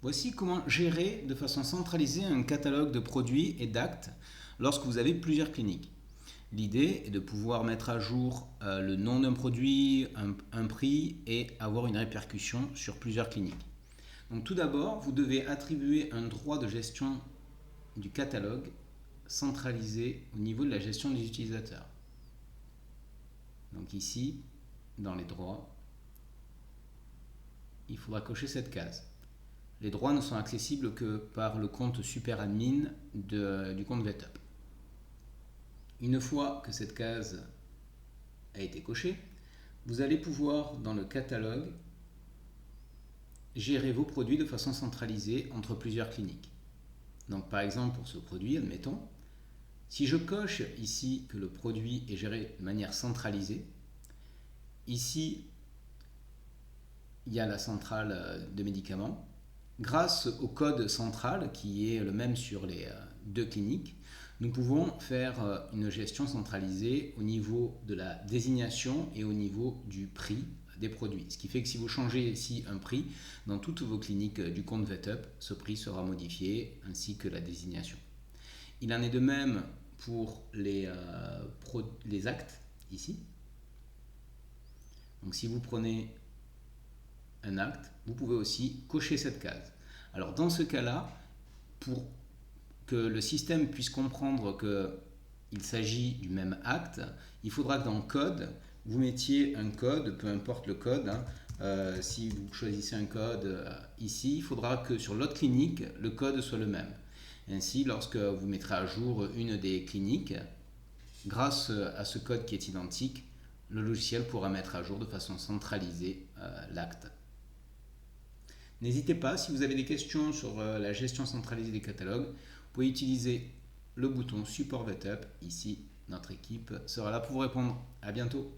Voici comment gérer de façon centralisée un catalogue de produits et d'actes lorsque vous avez plusieurs cliniques. L'idée est de pouvoir mettre à jour le nom d'un produit, un prix et avoir une répercussion sur plusieurs cliniques. Donc tout d'abord, vous devez attribuer un droit de gestion du catalogue centralisé au niveau de la gestion des utilisateurs. Donc ici, dans les droits, il faudra cocher cette case. Les droits ne sont accessibles que par le compte SuperAdmin du compte VetUp. Une fois que cette case a été cochée, vous allez pouvoir, dans le catalogue, gérer vos produits de façon centralisée entre plusieurs cliniques. Donc par exemple, pour ce produit, admettons, si je coche ici que le produit est géré de manière centralisée, ici, il y a la centrale de médicaments. Grâce au code central, qui est le même sur les deux cliniques, nous pouvons faire une gestion centralisée au niveau de la désignation et au niveau du prix des produits. Ce qui fait que si vous changez ici un prix, dans toutes vos cliniques du compte VetUp, ce prix sera modifié ainsi que la désignation. Il en est de même pour les actes ici. Donc si vous prenez un acte, vous pouvez aussi cocher cette case. Alors dans ce cas-là, pour que le système puisse comprendre qu'il s'agit du même acte, il faudra que dans le code, vous mettiez un code, peu importe le code. Si vous choisissez un code ici, il faudra que sur l'autre clinique, le code soit le même. Ainsi, lorsque vous mettrez à jour une des cliniques, grâce à ce code qui est identique, le logiciel pourra mettre à jour de façon centralisée l'acte. N'hésitez pas, si vous avez des questions sur la gestion centralisée des catalogues, vous pouvez utiliser le bouton Support VetUp. Ici, notre équipe sera là pour vous répondre. À bientôt.